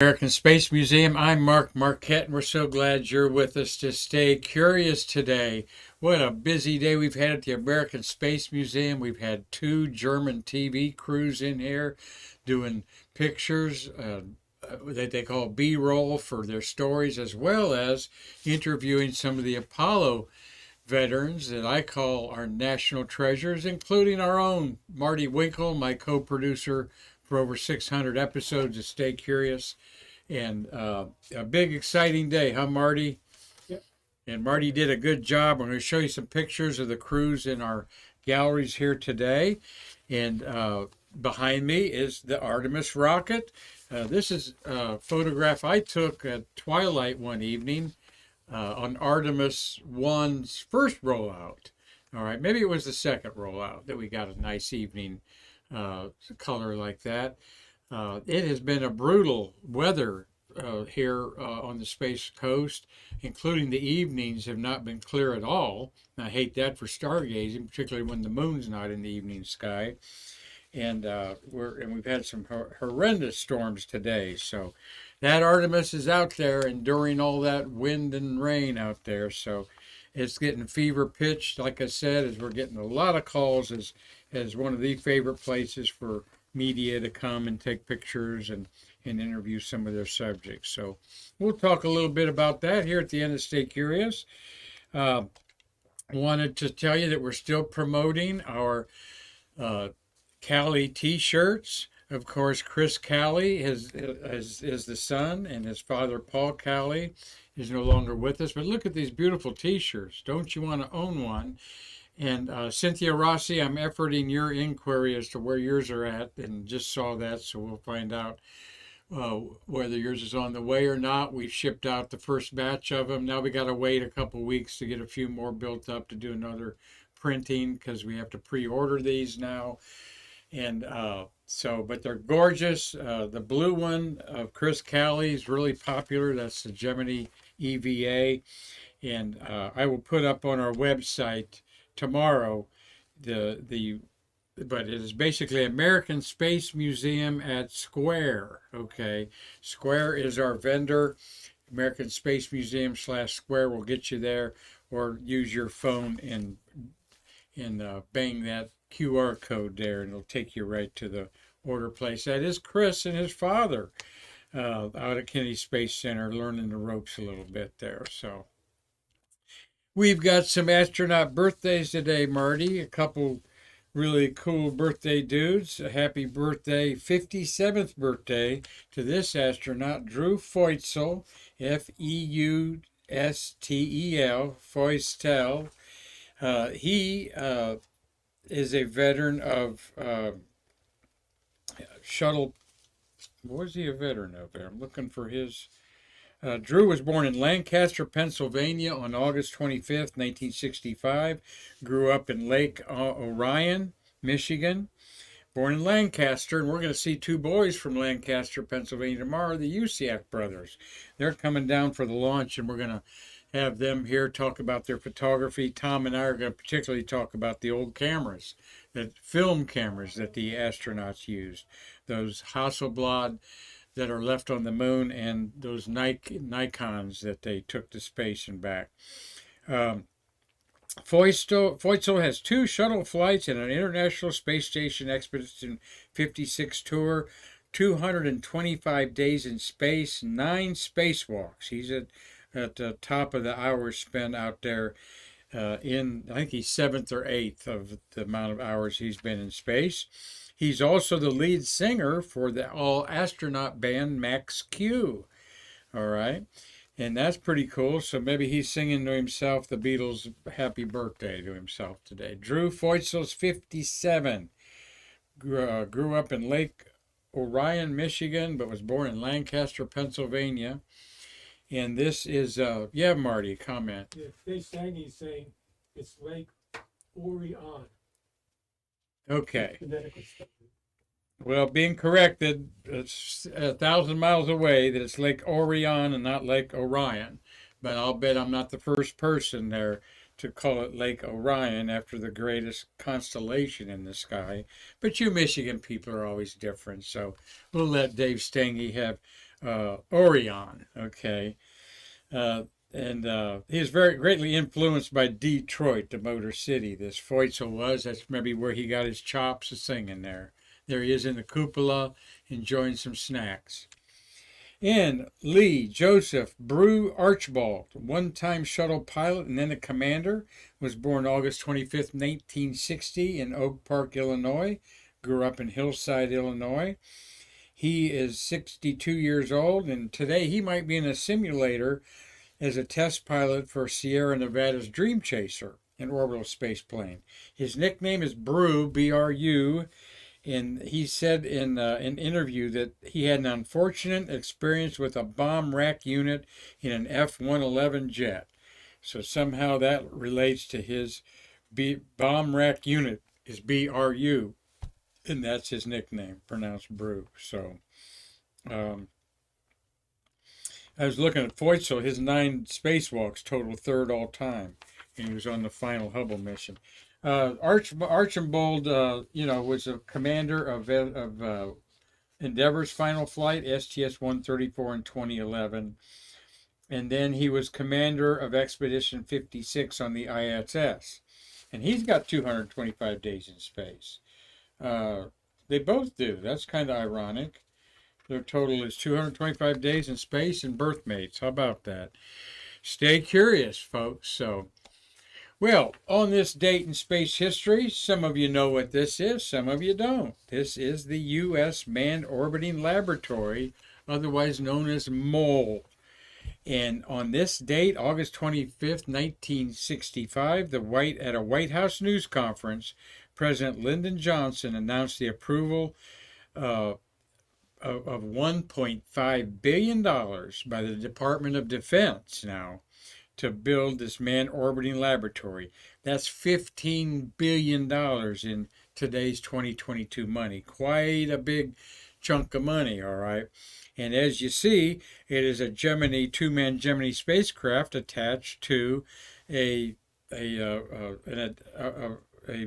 American Space Museum. I'm Marquette, and we're so glad you're with us to stay curious today. What a busy day we've had at the American Space Museum. We've had two German TV crews in here doing pictures that they call B-roll for their stories, as well as interviewing some of the Apollo veterans that I call our national treasures, including our own Marty Winkle, my co-producer for over 600 episodes of Stay Curious. And a big, exciting day, huh, Marty? Yep. And Marty did a good job. I'm going to show you some pictures of the crews in our galleries here today. And behind me is the Artemis Rocket. This is a photograph I took at twilight one evening on Artemis 1's first rollout. All right, maybe it was the second rollout that we got a nice evening color like that. It has been a brutal weather here on the Space Coast, including the evenings have not been clear at all. And I hate that for stargazing, particularly when the moon's not in the evening sky. And we've had some horrendous storms today. So that Artemis is out there enduring all that wind and rain out there. So it's getting fever pitched, like I said, as we're getting a lot of calls as one of the favorite places for media to come and take pictures and interview some of their subjects. So we'll talk a little bit about that here at the end of Stay Curious. Wanted to tell you that we're still promoting our Callie t-shirts. Of course, Chris Callie is the son, and his father, Paul Callie, is no longer with us. But look at these beautiful t-shirts. Don't you want to own one? And Cynthia Rossi, I'm efforting your inquiry as to where yours are at, and just saw that, so we'll find out whether yours is on the way or not. We've shipped out the first batch of them. Now we got to wait a couple weeks to get a few more built up to do another printing because we have to pre-order these now. And but they're gorgeous. The blue one of Chris Callie is really popular. That's the Gemini EVA. And I will put up on our website tomorrow but it is basically American Space Museum at Square. Okay, Square is our vendor. American Space Museum /Square will get you there, or use your phone and bang that QR code there, and it'll take you right to the order place. That is Chris and his father out at Kennedy Space Center learning the ropes a little bit there. So we've got some astronaut birthdays today, Marty. A couple really cool birthday dudes. A happy birthday, 57th birthday to this astronaut, Drew Feitzel, Feustel, Feustel. He is a veteran of shuttle. What is he a veteran of there? I'm looking for his. Drew was born in Lancaster, Pennsylvania on August 25th, 1965. Grew up in Lake Orion, Michigan. Born in Lancaster, and we're going to see two boys from Lancaster, Pennsylvania tomorrow, the Usiak brothers. They're coming down for the launch, and we're going to have them here talk about their photography. Tom and I are going to particularly talk about the old cameras, the film cameras that the astronauts used, those Hasselblad that are left on the moon, and those Nikons that they took to space and back. Feitzel has 2 shuttle flights and an International Space Station Expedition 56 tour, 225 days in space, 9 spacewalks. He's at the top of the hours spent out there I think he's 7th or 8th of the amount of hours he's been in space. He's also the lead singer for the all-astronaut band MarQ. All right. And that's pretty cool. So maybe he's singing to himself the Beatles' happy birthday to himself today. Drew Feitzel's 57. Grew up in Lake Orion, Michigan, but was born in Lancaster, Pennsylvania. And this is, Marty, comment. Yeah, they sang, he's saying it's Lake Orion. Okay. Well, being corrected, it's 1,000 miles away that it's Lake Orion and not Lake Orion. But I'll bet I'm not the first person there to call it Lake Orion after the greatest constellation in the sky. But you Michigan people are always different, so we'll let Dave Stange have Orion. Okay. And he was very greatly influenced by Detroit, the Motor City. This Feitzel was. That's maybe where he got his chops of singing there. There he is in the cupola, enjoying some snacks. And Lee Joseph Brew Archibald, one-time shuttle pilot and then a commander, was born August 25th, 1960 in Oak Park, Illinois. Grew up in Hillside, Illinois. He is 62 years old, and today he might be in a simulator as a test pilot for Sierra Nevada's Dream Chaser, an orbital space plane. His nickname is Brew, B-R-U, and he said in an interview that he had an unfortunate experience with a bomb rack unit in an F-111 jet. So somehow that relates to his bomb rack unit is B-R-U, and that's his nickname, pronounced Brew. So I was looking at Feitzel, his 9 spacewalks total third all time, and he was on the final Hubble mission. Archibald, was a commander of Endeavour's final flight, STS-134 in 2011, and then he was commander of Expedition 56 on the ISS, and he's got 225 days in space. They both do. That's kind of ironic. Their total is 225 days in space and birth mates. How about that? Stay curious, folks. So, well, on this date in space history, some of you know what this is, some of you don't. This is the U.S. Manned Orbiting Laboratory, otherwise known as MOLE. And on this date, August 25th, 1965, at a White House news conference, President Lyndon Johnson announced the approval of $1.5 billion by the Department of Defense now to build this manned orbiting laboratory. That's $15 billion in today's 2022 money. Quite a big chunk of money, all right? And as you see, it is a two-man Gemini spacecraft attached to a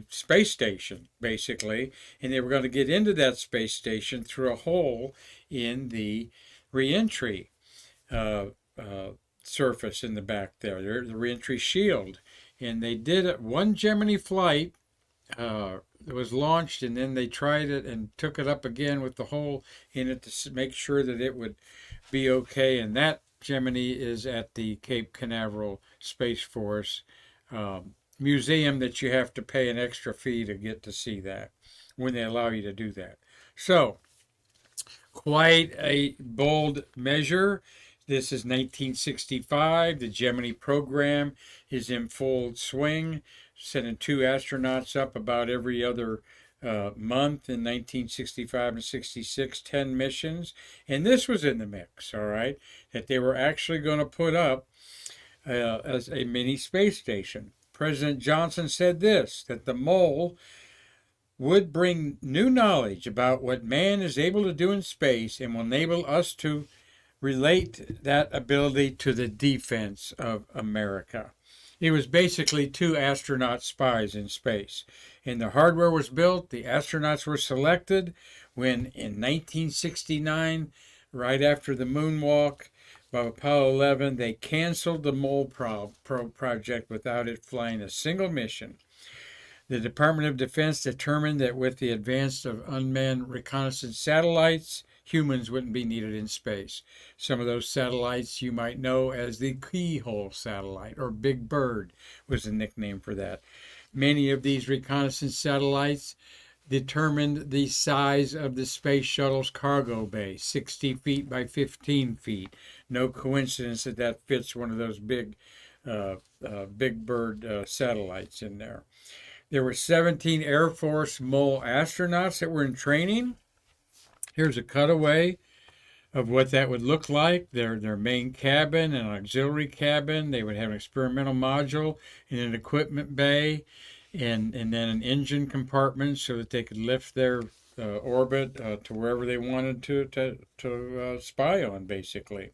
space station, basically, and they were going to get into that space station through a hole in the reentry surface in the back there, the reentry shield. And they did one Gemini flight. It was launched, and then they tried it and took it up again with the hole in it to make sure that it would be okay. And that Gemini is at the Cape Canaveral Space Force museum that you have to pay an extra fee to get to see that when they allow you to do that. So, quite a bold measure. This is 1965. The Gemini program is in full swing, sending 2 astronauts up about every other month in 1965 and 66, 10 missions. And this was in the mix, all right, that they were actually going to put up as a mini space station. President Johnson said this, that the MOLE would bring new knowledge about what man is able to do in space and will enable us to relate that ability to the defense of America. It was basically 2 astronaut spies in space. And the hardware was built, the astronauts were selected when in 1969, right after the moonwalk of Apollo 11, they canceled the MOLE project without it flying a single mission. The Department of Defense determined that with the advance of unmanned reconnaissance satellites, humans wouldn't be needed in space. Some of those satellites you might know as the Keyhole satellite, or Big Bird was the nickname for that. Many of these reconnaissance satellites determined the size of the space shuttle's cargo bay, 60 feet by 15 feet. No coincidence that that fits one of those big Big Bird satellites in there. There were 17 Air Force MOLE astronauts that were in training. Here's a cutaway of what that would look like. Their main cabin, an auxiliary cabin. They would have an experimental module and an equipment bay, and then an engine compartment so that they could lift their orbit to wherever they wanted to spy on, basically.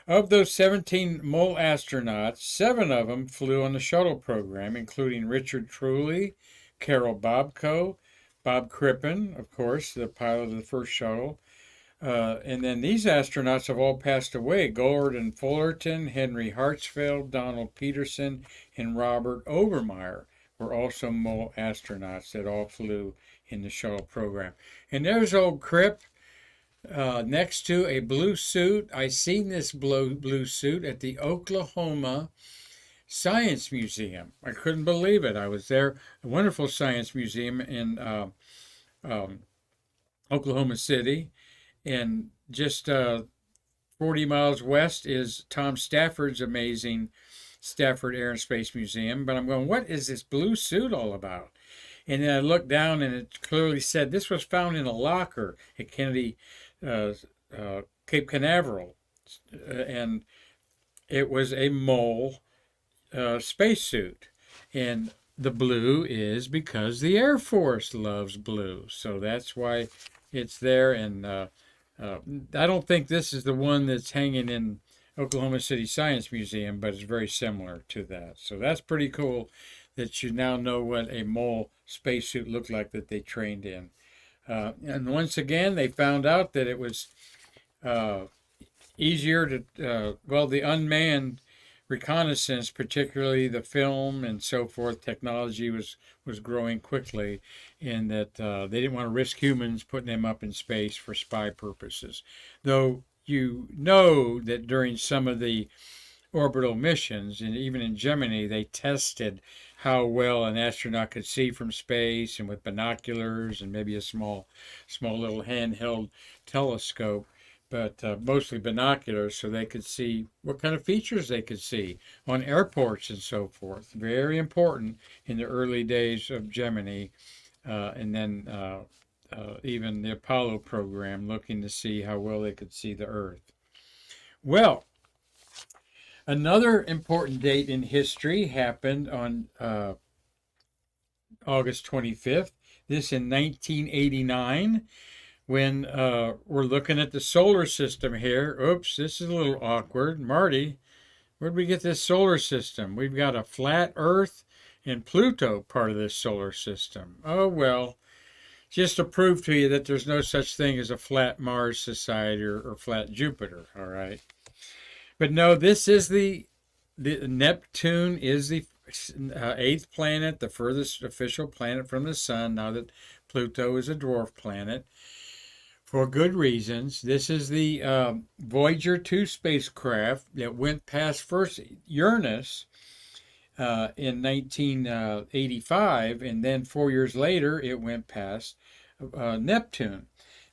Of those 17 MOLE astronauts, 7 of them flew on the shuttle program, including Richard Truly, Carol Bobko, Bob Crippen, of course, the pilot of the first shuttle, And then these astronauts have all passed away. Gordon Fullerton, Henry Hartsfield, Donald Peterson, and Robert Obermeyer were also mole astronauts that all flew in the shuttle program. And there's old Crip next to a blue suit. I seen this blue suit at the Oklahoma Science Museum. I couldn't believe it. I was there. A wonderful science museum in um, Oklahoma City. And just 40 miles west is Tom Stafford's amazing Stafford Air and Space Museum. But I'm going, what is this blue suit all about? And then I looked down and it clearly said this was found in a locker at Kennedy, Cape Canaveral. And it was a mole spacesuit. And the blue is because the Air Force loves blue. So that's why it's there. And I don't think this is the one that's hanging in Oklahoma City Science Museum, but it's very similar to that. So that's pretty cool that you now know what a mole spacesuit looked like that they trained in. And once again, they found out that it was easier to, the unmanned reconnaissance, particularly the film and so forth, technology was growing quickly, and that they didn't want to risk humans putting them up in space for spy purposes. Though you know that during some of the orbital missions, and even in Gemini, they tested how well an astronaut could see from space and with binoculars and maybe a small little handheld telescope, but mostly binoculars, so they could see what kind of features they could see on airports and so forth. Very important in the early days of Gemini, and then even the Apollo program, looking to see how well they could see the Earth. Well, another important date in history happened on August 25th, this in 1989. When we're looking at the solar system here. Oops, this is a little awkward. Marty, where'd we get this solar system? We've got a flat Earth and Pluto part of this solar system. Oh, well, just to prove to you that there's no such thing as a flat Mars society or flat Jupiter, all right? But no, this is the Neptune is the eighth planet, the furthest official planet from the sun, now that Pluto is a dwarf planet. For good reasons. This is the Voyager 2 spacecraft that went past first Uranus in 1985, and then 4 years later it went past Neptune.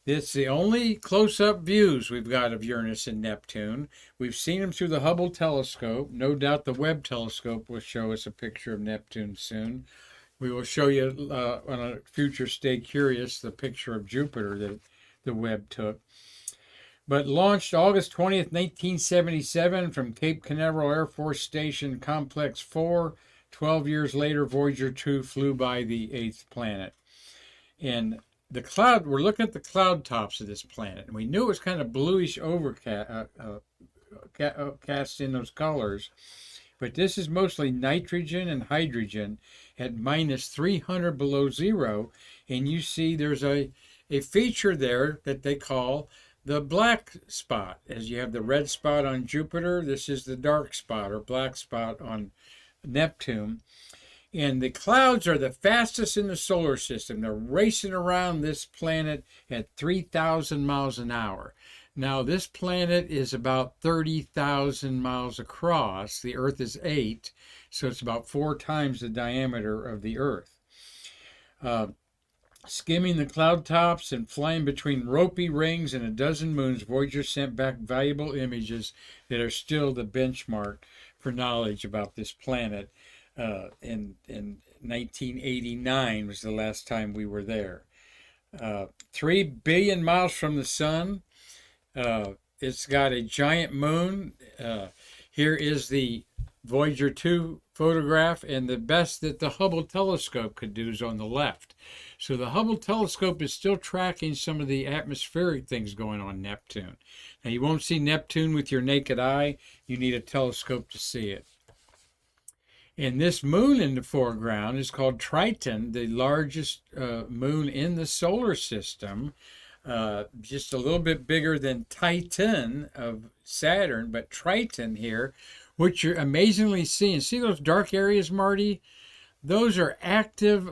It's the only close-up views we've got of Uranus and Neptune. We've seen them through the Hubble telescope. No doubt the Webb telescope will show us a picture of Neptune soon. We will show you on a future Stay Curious the picture of Jupiter that the Webb took. But launched August 20th, 1977 from Cape Canaveral Air Force Station Complex 4. 12 years later, Voyager 2 flew by the eighth planet. And the cloud, we're looking at the cloud tops of this planet, and we knew it was kind of bluish overcast in those colors. But this is mostly nitrogen and hydrogen at minus 300 below zero. And you see there's a feature there that they call the black spot. As you have the red spot on Jupiter, this is the dark spot or black spot on Neptune. And the clouds are the fastest in the solar system. They're racing around this planet at 3,000 miles an hour. Now, this planet is about 30,000 miles across. The Earth is 8, so it's about 4 times the diameter of the Earth. Skimming the cloud tops and flying between ropey rings and a dozen moons, Voyager sent back valuable images that are still the benchmark for knowledge about this planet. In 1989 was the last time we were there. 3 billion miles from the sun. It's got a giant moon. Here is the Voyager 2 photograph, and the best that the Hubble telescope could do is on the left. So the Hubble telescope is still tracking some of the atmospheric things going on Neptune. Now, you won't see Neptune with your naked eye. You need a telescope to see it. And this moon in the foreground is called Triton, the largest moon in the solar system. just a little bit bigger than Titan of Saturn, but Triton here, which you're amazingly seeing. See those dark areas, Marty? Those are active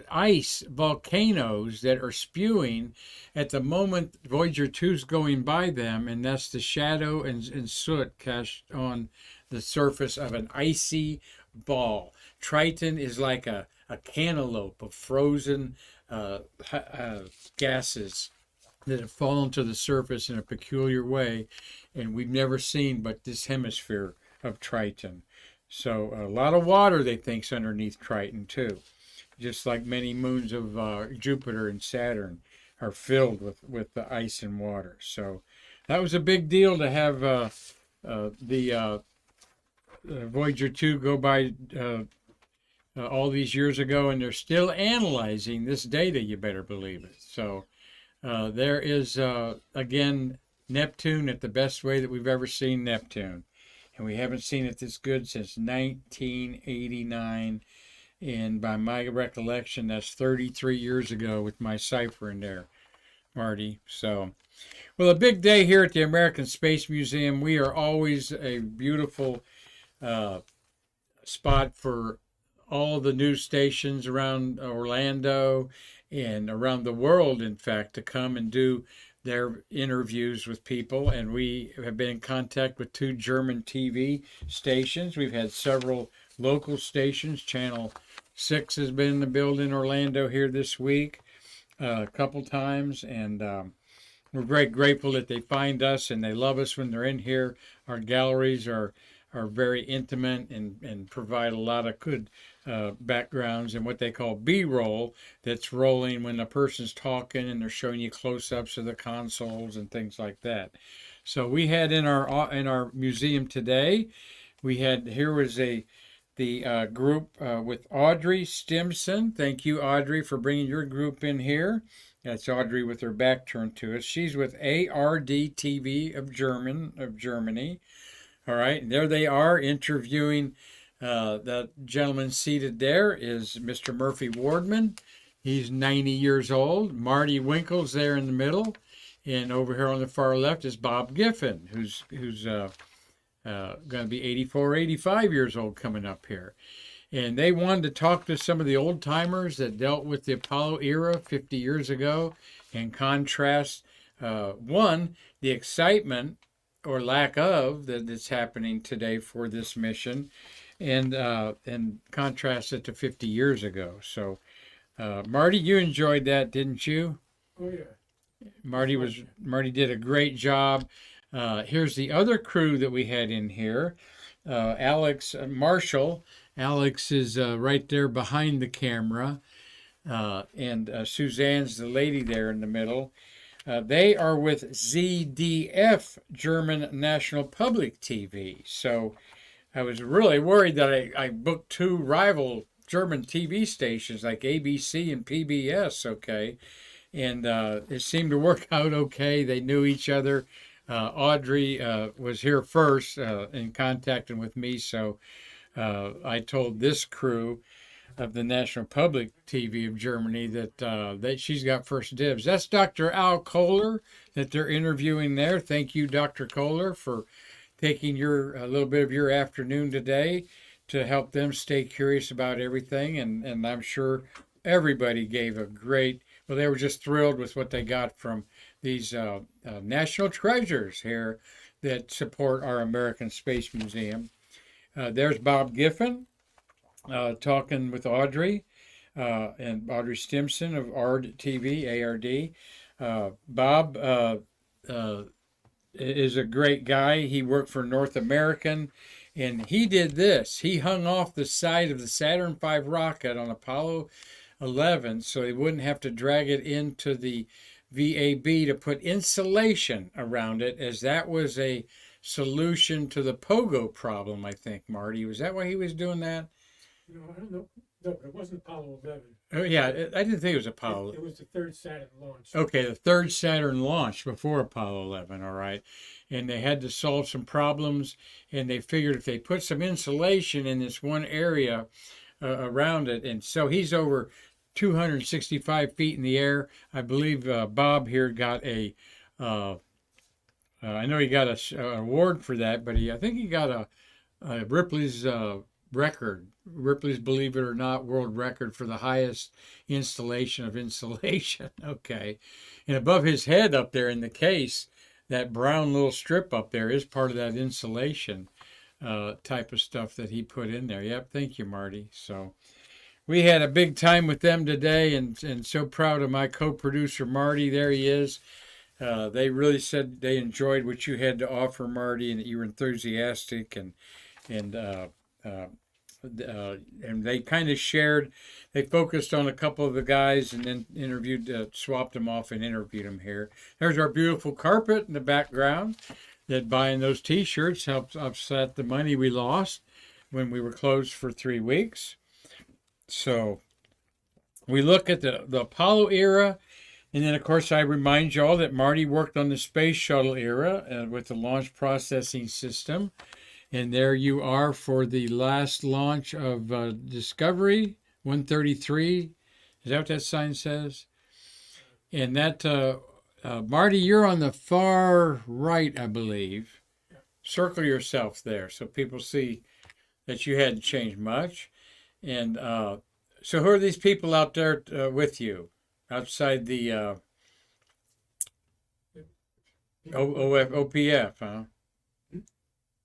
ice volcanoes that are spewing at the moment Voyager 2 is going by them, and that's the shadow and soot cast on the surface of an icy ball. Triton is like a cantaloupe of frozen gases that have fallen to the surface in a peculiar way, and we've never seen but this hemisphere of Triton. So a lot of water, they think's underneath Triton too, just like many moons of Jupiter and Saturn are filled with the ice and water. So that was a big deal to have the Voyager 2 go by all these years ago, and they're still analyzing this data, you better believe it. So there is, again, Neptune at the best way that we've ever seen Neptune. And we haven't seen it this good since 1989. And by my recollection, that's 33 years ago with my cipher in there, Marty. So, well, a big day here at the American Space Museum. We are always a beautiful spot for all the news stations around Orlando and around the world, in fact, to come and do their interviews with people. And we have been in contact with 2 German TV stations. We've had several local stations. Channel 6 has been in the building in Orlando here this week a couple times, and we're very grateful that they find us and they love us when they're in here. Our galleries are very intimate and provide a lot of good backgrounds and what they call B-roll, that's rolling when a person's talking and they're showing you close-ups of the consoles and things like that. So we had in our museum today, here was the group with Audrey Stimson. Thank you, Audrey, for bringing your group in here. That's Audrey with her back turned to us. She's with ARD TV of Germany. All right, and there they are interviewing. That gentleman seated there is Mr. Murphy Wardman. He's 90 years old. Marty Winkle's there in the middle. And over here on the far left is Bob Giffen, who's going to be 84, 85 years old coming up here. And they wanted to talk to some of the old timers that dealt with the Apollo era 50 years ago and contrast, one, the excitement or lack of that's happening today for this mission, and contrast it to 50 years ago. So, Marty, you enjoyed that, didn't you? Oh yeah. Marty did a great job. Here's the other crew that we had in here. Alex Marshall. Alex is right there behind the camera, and Suzanne's the lady there in the middle. They are with ZDF, German National Public TV. So I was really worried that I booked 2 rival German TV stations like ABC and PBS, okay? And it seemed to work out okay. They knew each other. Audrey was here first in contacting with me, so I told this crew of the National Public TV of Germany that she's got first dibs. That's Dr. Al Kohler that they're interviewing there. Thank you, Dr. Kohler, for taking a little bit of your afternoon today to help them stay curious about everything. And I'm sure everybody gave they were just thrilled with what they got from these national treasures here that support our American Space Museum. There's Bob Giffen talking with Audrey and Audrey Stimson of ARD TV, ARD. Bob is a great guy. He worked for North American, and he did this. He hung off the side of the Saturn V rocket on Apollo 11 so he wouldn't have to drag it into the VAB to put insulation around it, as that was a solution to the pogo problem, I think, Marty. Was that why he was doing that? No, I don't know. No, it wasn't Apollo 11. Oh, yeah, I didn't think it was Apollo. It was the 3rd Saturn launch. Okay, the 3rd Saturn launch before Apollo 11, all right. And they had to solve some problems, and they figured if they put some insulation in this one area around it, and so he's over 265 feet in the air. I believe Bob here got I know he got an award for that, but I think he got a Ripley's record, Ripley's Believe It or Not world record for the highest installation of insulation. Okay. And above his head up there in the case, that brown little strip up there is part of that insulation type of stuff that he put in there. Yep. Thank you, Marty. So we had a big time with them today, and so proud of my co-producer, Marty. There he is. They really said they enjoyed what you had to offer, Marty, and that you were enthusiastic and they kind of shared. They focused on a couple of the guys and then swapped them off and interviewed them here. There's our beautiful carpet in the background. That buying those T-shirts helped offset the money we lost when we were closed for 3 weeks. So we look at the Apollo era. And then, of course, I remind you all that Marty worked on the space shuttle era with the launch processing system. And there you are for the last launch of Discovery 133. Is that what that sign says? And that, Marty, you're on the far right, I believe. Circle yourself there so people see that you hadn't changed much. And so who are these people out there with you? Outside the OPF, huh?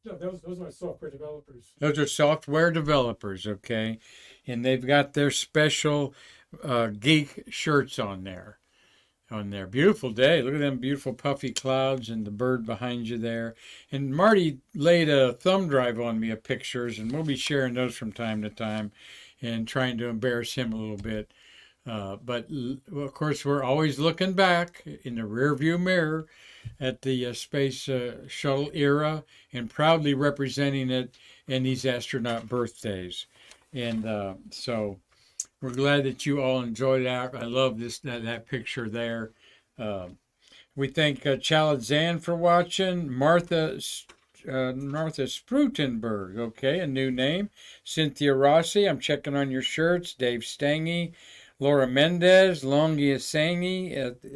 No, those are software developers. Those are software developers, okay? And they've got their special geek shirts on there. Beautiful day. Look at them beautiful puffy clouds and the bird behind you there. And Marty laid a thumb drive on me of pictures, and we'll be sharing those from time to time and trying to embarrass him a little bit. But of course, we're always looking back in the rearview mirror at the space shuttle era and proudly representing it in these astronaut birthdays. And so we're glad that you all enjoyed that. I love that picture there. We thank Chaladzan for watching. Martha Sprutenberg, okay, a new name. Cynthia Rossi, I'm checking on your shirts. Dave Stangy. Laura Mendez, Longia Sangi,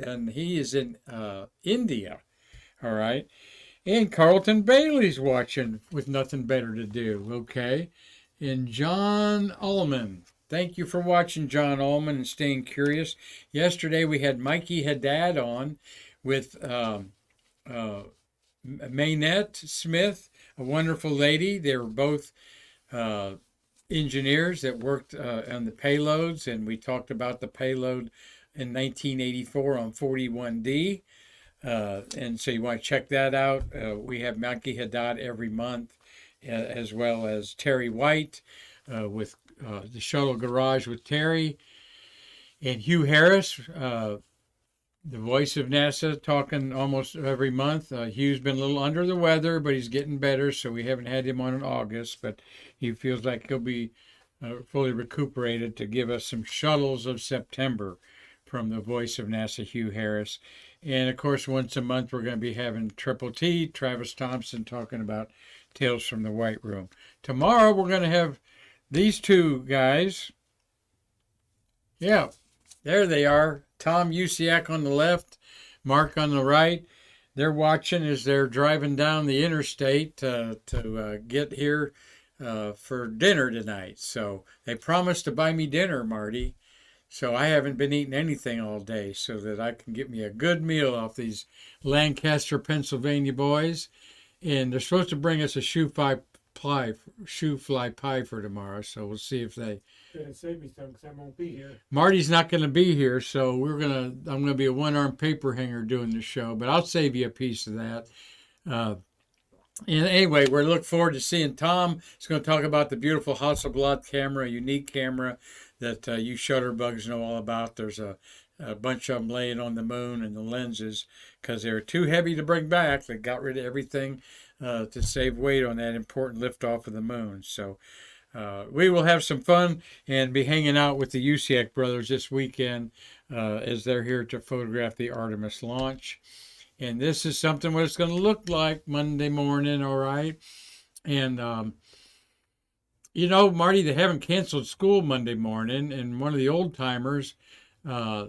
and he is in India, all right? And Carlton Bailey's watching with nothing better to do, okay? And John Ullman. Thank you for watching, John Ullman, and staying curious. Yesterday we had Mikey Haddad on with Maynette Smith, a wonderful lady. They were both engineers that worked on the payloads, and we talked about the payload in 1984 on 41D. And so you want to check that out. We have Mikey Haddad every month, as well as Terry White with the Shuttle Garage with Terry, and Hugh Harris, the voice of NASA, talking almost every month. Hugh's been a little under the weather, but he's getting better, so we haven't had him on in August, but he feels like he'll be fully recuperated to give us some shuttles of September from the voice of NASA, Hugh Harris. And, of course, once a month, we're going to be having Triple T, Travis Thompson, talking about Tales from the White Room. Tomorrow, we're going to have these two guys. Yeah, there they are. Tom Usiak on the left, Mark on the right. They're watching as they're driving down the interstate to get here for dinner tonight. So they promised to buy me dinner, Marty. So I haven't been eating anything all day so that I can get me a good meal off these Lancaster, Pennsylvania boys. And they're supposed to bring us a shoe fly pie for tomorrow. So we'll see if they... Gonna save me some because I won't be here. Marty's not going to be here, so I'm going to be a one-armed paper hanger doing the show, but I'll save you a piece of that. And anyway, we're looking forward to seeing Tom. He's going to talk about the beautiful Hasselblad camera, a unique camera that you shutterbugs know all about. There's a bunch of them laying on the moon, and the lenses, because they were too heavy to bring back, they got rid of everything to save weight on that important liftoff of the moon. So we will have some fun and be hanging out with the Usiak brothers this weekend as they're here to photograph the Artemis launch. And this is something what it's going to look like Monday morning, all right? And You know, Marty, they haven't canceled school Monday morning, and one of the old timers, uh,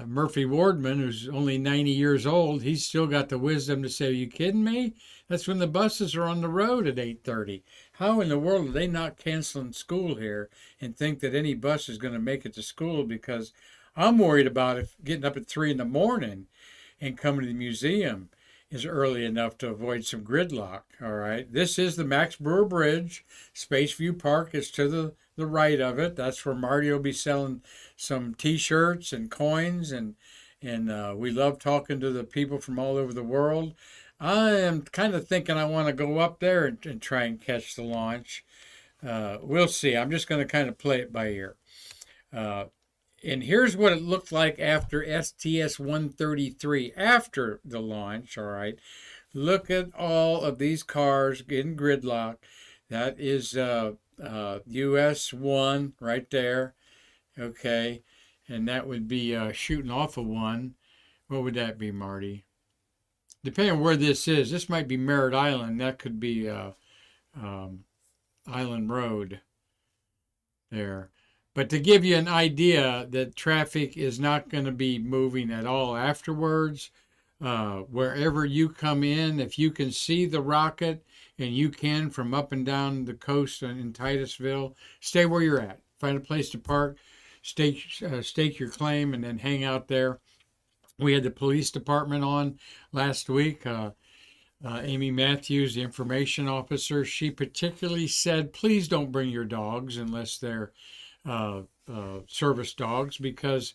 Murphy Wardman, who's only 90 years old, he's still got the wisdom to say, "Are you kidding me? That's when the buses are on the road at 8:30. How in the world are they not canceling school here and think that any bus is going to make it to school? Because I'm worried about if getting up at 3 in the morning and coming to the museum is early enough to avoid some gridlock. All right. This is the Max Brewer Bridge. Spaceview Park is to the right of it. That's where Marty will be selling some T-shirts and coins, and we love talking to the people from all over the world. I am kind of thinking I want to go up there and try and catch the launch. We'll see. I'm just going to kind of play it by ear. And here's what it looked like after STS-133, after the launch, all right. Look at all of these cars in gridlock. That is US-1 right there, okay. And that would be shooting off of one. What would that be, Marty? Depending on where this is, this might be Merritt Island. That could be Island Road there. But to give you an idea that traffic is not going to be moving at all afterwards, wherever you come in, if you can see the rocket, and you can from up and down the coast in Titusville, stay where you're at. Find a place to park, stake your claim, and then hang out there. We had the police department on last week. Amy Matthews, the information officer, she particularly said, please don't bring your dogs unless they're service dogs, because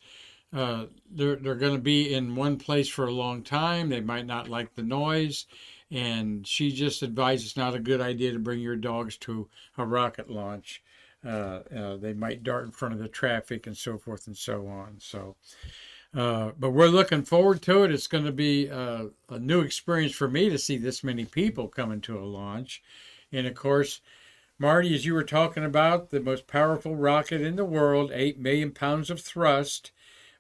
they're going to be in one place for a long time. They might not like the noise, and she just advised it's not a good idea to bring your dogs to a rocket launch. They might dart in front of the traffic and so forth and so on. So, but we're looking forward to it. It's going to be a new experience for me to see this many people coming to a launch, and of course, Marty, as you were talking about, the most powerful rocket in the world, 8 million pounds of thrust,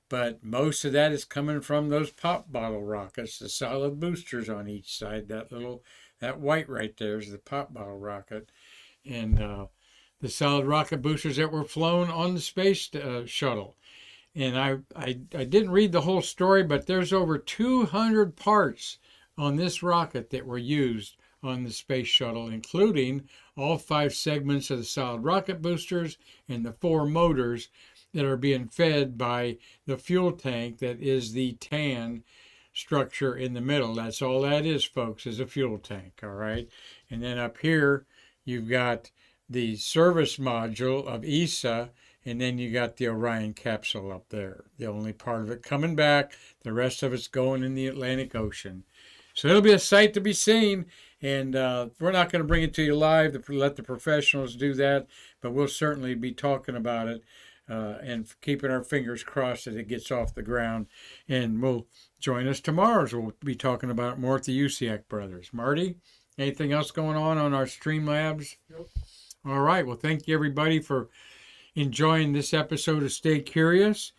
but most of that is coming from those pop bottle rockets, the solid boosters on each side. That white right there is the pop bottle rocket, and the solid rocket boosters that were flown on the space shuttle. And I didn't read the whole story, but there's over 200 parts on this rocket that were used on the space shuttle, including all 5 segments of the solid rocket boosters and the 4 motors that are being fed by the fuel tank that is the tan structure in the middle. That's all that is, folks, is a fuel tank, all right? And then up here, you've got the service module of ESA, and then you got the Orion capsule up there. The only part of it coming back, the rest of it's going in the Atlantic Ocean. So it'll be a sight to be seen, and we're not going to bring it to you live, let the professionals do that, but we'll certainly be talking about it and keeping our fingers crossed that it gets off the ground. And we'll join us tomorrow as we'll be talking about it more at the USIAC Brothers. Marty, anything else going on our Streamlabs? Nope. All right. Well, thank you, everybody, for enjoying this episode of Stay Curious.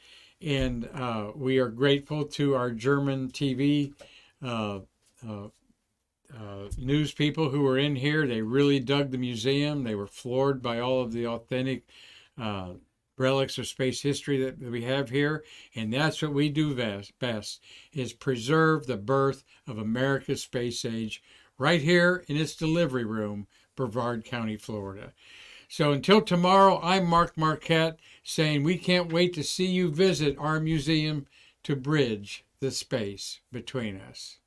And we are grateful to our German TV news people who were in here. They really dug the museum. They were floored by all of the authentic relics of space history that we have here. And that's what we do best, is preserve the birth of America's space age right here in its delivery room, Brevard County, Florida. So until tomorrow, I'm Marquette, saying we can't wait to see you visit our museum to bridge the space between us.